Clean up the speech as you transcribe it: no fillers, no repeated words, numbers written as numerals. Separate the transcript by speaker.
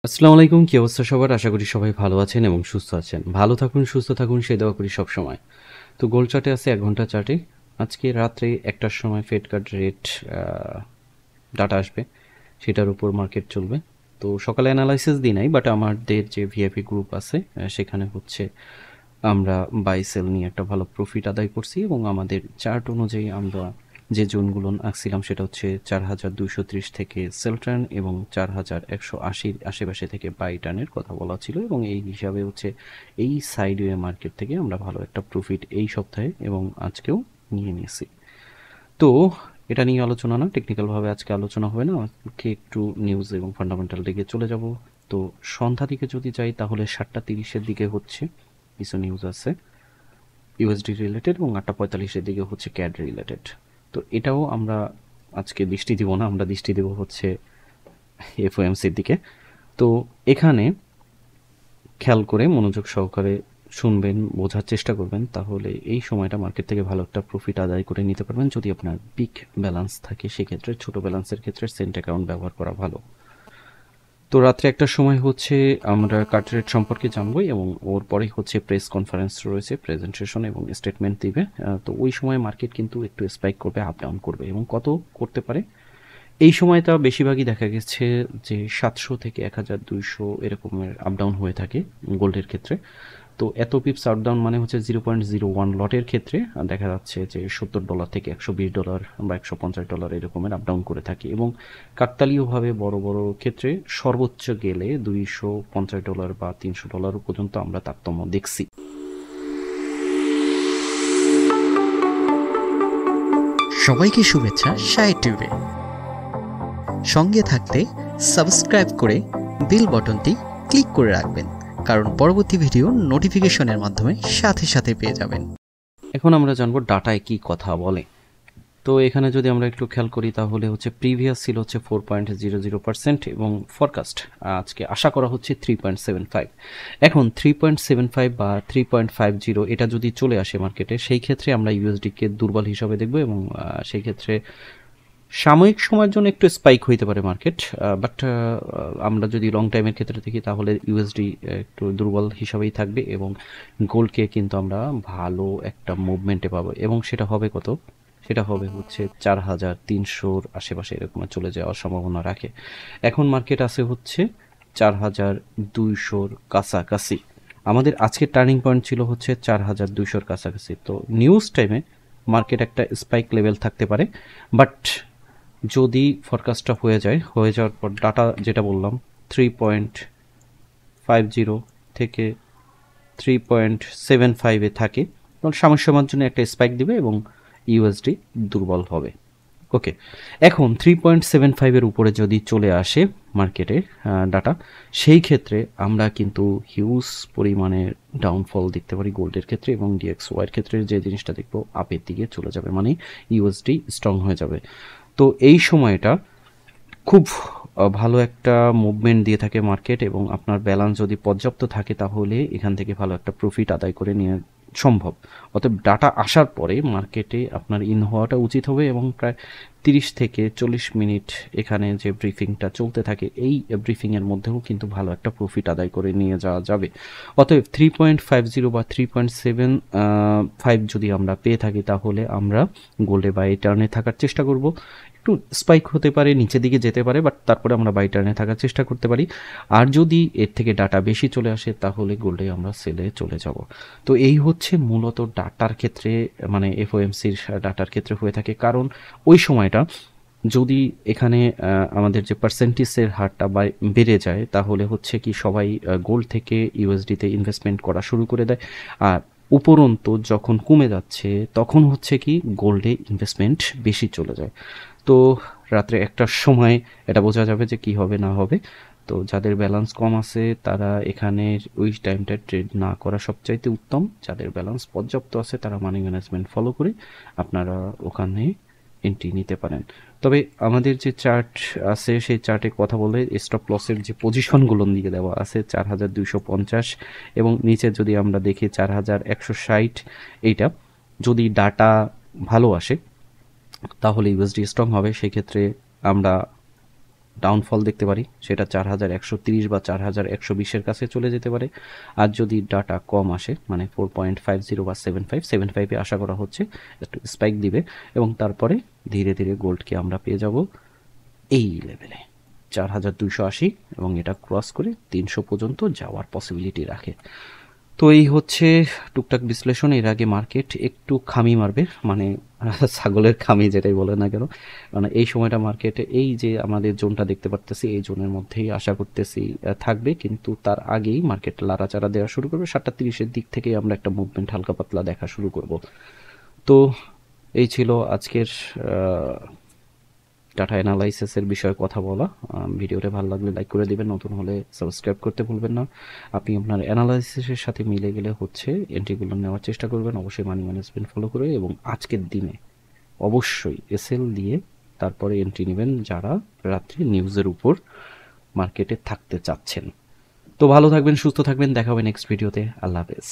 Speaker 1: আসসালামু আলাইকুম। কি অবস্থা সবার? আশা করি সবাই ভালো আছেন এবং সুস্থ আছেন। ভালো থাকুন, সুস্থ থাকুন সেই দোয়া করি সবসময়। তো গোল্ড চার্টে আছে ১ ঘন্টা চার্টে। আজকে রাত্রে ১টার সময় ফেড কার্ড রেট ডাটা আসবে। সেটার উপর মার্কেট চলবে। তো সকালে অ্যানালাইসিস দিই নাই, বাট আমাদের যে ভিআইপি গ্রুপ আছে সেখানে হচ্ছে আমরা বাই সেল নিয়ে একটা ভালো প্রফিট আদায় করছি এবং আমাদের চার্ট অনুযায়ী আমরা যে জোনগুলো আঁকছিলাম সেটা হচ্ছে ৪,২৩০ থেকে সেল টার্ন এবং ৪,১৮০ আশেপাশে থেকে বাই টার্নের কথা বলা ছিল এবং এই হিসাবে হচ্ছে এই সাইডওয়ে মার্কেট থেকে আমরা ভালো একটা প্রফিট এই সপ্তাহে এবং আজকেও নিয়ে নিয়েছি। তো এটা নিয়ে আলোচনা না, টেকনিক্যালভাবে আজকে আলোচনা হবে না, আজকে একটু নিউজ এবং ফান্ডামেন্টাল দিকে চলে যাব। তো সন্ধ্যা দিকে যদি যাই তাহলে ৭টা ৩০-এর দিকে হচ্ছে কিছু নিউজ আছে ইউএসডি রিলেটেড এবং ৮টা ৪৫-এর দিকে হচ্ছে ক্যাড রিলেটেড। তো এটাও আমরা আজকে দৃষ্টি দিব না, আমরা দৃষ্টি দেব হচ্ছে এফওএমসির দিকে। তো এখানে খেয়াল করে মনোযোগ সহকারে শুনবেন, বোঝার চেষ্টা করবেন, তাহলে এই সময়টা মার্কেট থেকে ভালো একটা প্রফিট আদায় করে নিতে পারবেন। যদি আপনার বিগ ব্যালেন্স থাকে সেক্ষেত্রে ছোট ব্যালেন্সের ক্ষেত্রে সেন্ট অ্যাকাউন্ট ব্যবহার করা ভালো। তো রাত্রে ১টার সময় হচ্ছে আমরা কাট রেট সম্পর্কে জানবো এবং ওর পরেই হচ্ছে প্রেস কনফারেন্স রয়েছে, প্রেজেন্টেশন এবং স্টেটমেন্ট দিবে। তো ওই সময় মার্কেট কিন্তু একটু স্পাইক করবে, আপ ডাউন করবে এবং কত করতে পারে এই সময়টা বেশিরভাগই দেখা গেছে যে ৭০০ থেকে ১,২০০ এরকমের আপ ডাউন হয়ে থাকে গোল্ডের ক্ষেত্রে। তো এত পিপস আপ ডাউন মানে হচ্ছে 0.01 লটের ক্ষেত্রে দেখা যাচ্ছে যে $৭০ থেকে $১২০ বা $১৫০ এরকমের আপ ডাউন করে থাকে এবং কাকতালীয়ভাবে বড় বড় ক্ষেত্রে সর্বোচ্চ গেলে $২৫০ বা $৩০০ পর্যন্ত আমরা তারতম্য দেখছি।
Speaker 2: সবাইকে শুভেচ্ছা সাইট টিউবে। সঙ্গে থাকতে সাবস্ক্রাইব করে বেল বাটনটি ক্লিক করে রাখবেন, কারণ পরবর্তী ভিডিও নোটিফিকেশনের মাধ্যমে সাথে সাথে পেয়ে যাবেন।
Speaker 1: এখন আমরা জানবো ডাটায় কি কথা বলে। তো এখানে যদি আমরা একটু খেয়াল করি তাহলে হচ্ছে প্রিভিয়াস ছিল হচ্ছে 4.00% এবং ফরকাস্ট আজকে আশা করা হচ্ছে 3.75। এখন 3.75 বা 3.50 এটা যদি চলে আসে মার্কেটে, সেই ক্ষেত্রে আমরা ইউএসডিকে দুর্বল হিসাবে দেখব এবং সেই ক্ষেত্রে সাময়িক সময়ের জন্য একটু স্পাইক হইতে পারে মার্কেট, বাট আমরা যদি লং টাইমের ক্ষেত্রে দেখি তাহলে ইউএসডি একটু দুর্বল হিসাবেই থাকবে এবং গোল্ডকে কিন্তু আমরা ভালো একটা মুভমেন্টে পাবো এবং সেটা হবে কত, সেটা হবে হচ্ছে ৪,৩০০-র আশেপাশে এরকম চলে যাওয়ার সম্ভাবনা রাখে। এখন মার্কেট আছে হচ্ছে ৪,২০০-র কাছাকাছি। আমাদের আজকের টার্নিং পয়েন্ট ছিল হচ্ছে ৪,২০০-র কাছাকাছি। তো নিউজ টাইমে মার্কেট একটা স্পাইক লেভেল থাকতে পারে, বাট যদি ফরকাস্টটা হয়ে যাওয়ার পর ডাটা যেটা বললাম 3.50 থেকে 3.75-এ থাকে, তাহলে সাময়িক সময়ের জন্য একটা স্পাইক দিবে এবং ইউএসডি দুর্বল হবে। ওকে, এখন 3.75-এর উপরে যদি চলে আসে মার্কেটে ডাটা, সেই ক্ষেত্রে আমরা কিন্তু হিউজ পরিমাণে ডাউনফল দেখতে পারি গোল্ডের ক্ষেত্রে এবং ডিএক্সওয়াইয়ের ক্ষেত্রে যে জিনিসটা দেখবো আপের দিকে চলে যাবে, মানে ইউএসডি স্ট্রং হয়ে যাবে। তো এই সময়টা খুব ভালো একটা মুভমেন্ট দিয়ে থাকে মার্কেট এবং আপনার ব্যালেন্স যদি পর্যাপ্ত থাকে তাহলে এখান থেকে ভালো একটা প্রফিট আদায় করে নেওয়া সম্ভব। অতএব ডাটা আসার পরে মার্কেটে আপনার ইন হওয়াটা উচিত হবে এবং প্রায় ৩০ থেকে ৪০ মিনিট এখানে যে ব্রিফিংটা চলতে থাকে এই ব্রিফিংয়ের মধ্যেও কিন্তু ভালো একটা প্রফিট আদায় করে নিয়ে যাওয়া যাবে। অতএব 3.50 বা 3.75 যদি আমরা পেয়ে থাকি তাহলে আমরা গোল্ডে বাই টার্নে থাকার চেষ্টা করব। একটু স্পাইক হতে পারে, নিচের দিকে যেতে পারে, বাট তারপরে আমরা বাই টার্নে থাকার চেষ্টা করতে পারি। আর যদি এর থেকে ডাটা বেশি চলে আসে তাহলে গোল্ডে আমরা সেলে চলে যাব। তো এই হচ্ছে মূলত ডাটার ক্ষেত্রে, মানে এফওএমসির ডাটার ক্ষেত্রে হয়ে থাকে, কারণ ওই সময়টা যদি এখানে আমাদের যে পার্সেন্টেজের হারটা বেড়ে যায় তাহলে হচ্ছে কি সবাই গোল্ড থেকে ইউএসডিতে ইনভেস্টমেন্ট করা শুরু করে দেয়, আর উপরন্তু যখন কমে যাচ্ছে তখন হচ্ছে কি গোল্ডে ইনভেস্টমেন্ট বেশি চলে যায়। তো রাত্রে ১টার সময় এটা বোঝা যাবে যে কি হবে না হবে। তো যাদের ব্যালেন্স কম আছে তারা এখানে ওই টাইমটা ট্রেড না করা সবচাইতে উত্তম। যাদের ব্যালেন্স পর্যাপ্ত আছে তারা মানি ম্যানেজমেন্ট ফলো করে আপনারা ওখানে এন্ট্রি নিতে পারেন। তবে আমাদের যে চার্ট আছে সেই চার্টে কথা বলে স্টপ লসের যে পজিশনগুলো দিয়ে দেওয়া আছে ৪,২৫০ এবং নিচে যদি আমরা দেখি ৪,১৬০, এইটা যদি ডাটা ভালো আসে তাহলে ইউএসডি স্ট্রং হবে। সেক্ষেত্রে আমরা ডাউনফল দেখতে পারি, সেটা 4130 বা 4120-এর কাছে চলে যেতে পারে। আর যদি ডাটা কম আসে, মানে 4.50 বা 75-75-এ আশা করা হচ্ছে একটু স্পাইক দিবে, এবং তারপরে ধীরে ধীরে গোল্ডকে আমরা পেয়ে যাব এই লেভেলে 4280, এবং এটা ক্রস করে 300 পর্যন্ত যাওয়ার পসিবিলিটি রাখে। তো এই হচ্ছে টুকটাক বিশ্লেষণ। এর আগে মার্কেট একটু খামি মারবে, মানে ছাগলের খামি যেটাই বলে না কেন, মানে এই সময়টা মার্কেটে এই যে আমাদের জোনটা দেখতে পারতেছি এই জোনের মধ্যেই আশা করতেছি থাকবে, কিন্তু তার আগেই মার্কেট লাড়াচাড়া দেওয়া শুরু করবে। 7:30-এর দিক থেকেই আমরা একটা মুভমেন্ট হালকা পাতলা দেখা শুরু করব। তো এই ছিল আজকের ডাটা অ্যানালাইসিসের বিষয়ে কথা বলা। ভিডিওটা ভালো লাগলে লাইক করে দিবেন, নতুন হলে সাবস্ক্রাইব করতে ভুলবেন না। আপনি আপনার অ্যানালাইসিসের সাথে মিলে গেলে হচ্ছে এন্ট্রিগুলো নেওয়ার চেষ্টা করবেন, অবশ্যই মানি ম্যানেজমেন্ট ফলো করে, এবং আজকের দিনে অবশ্যই এসএল দিয়ে তারপরে এন্ট্রি নেবেন যারা রাত্রি নিউজের উপর মার্কেটে থাকতে চাচ্ছেন। তো ভালো থাকবেন, সুস্থ থাকবেন, দেখা হবে নেক্সট ভিডিওতে। আল্লাহ হাফেজ।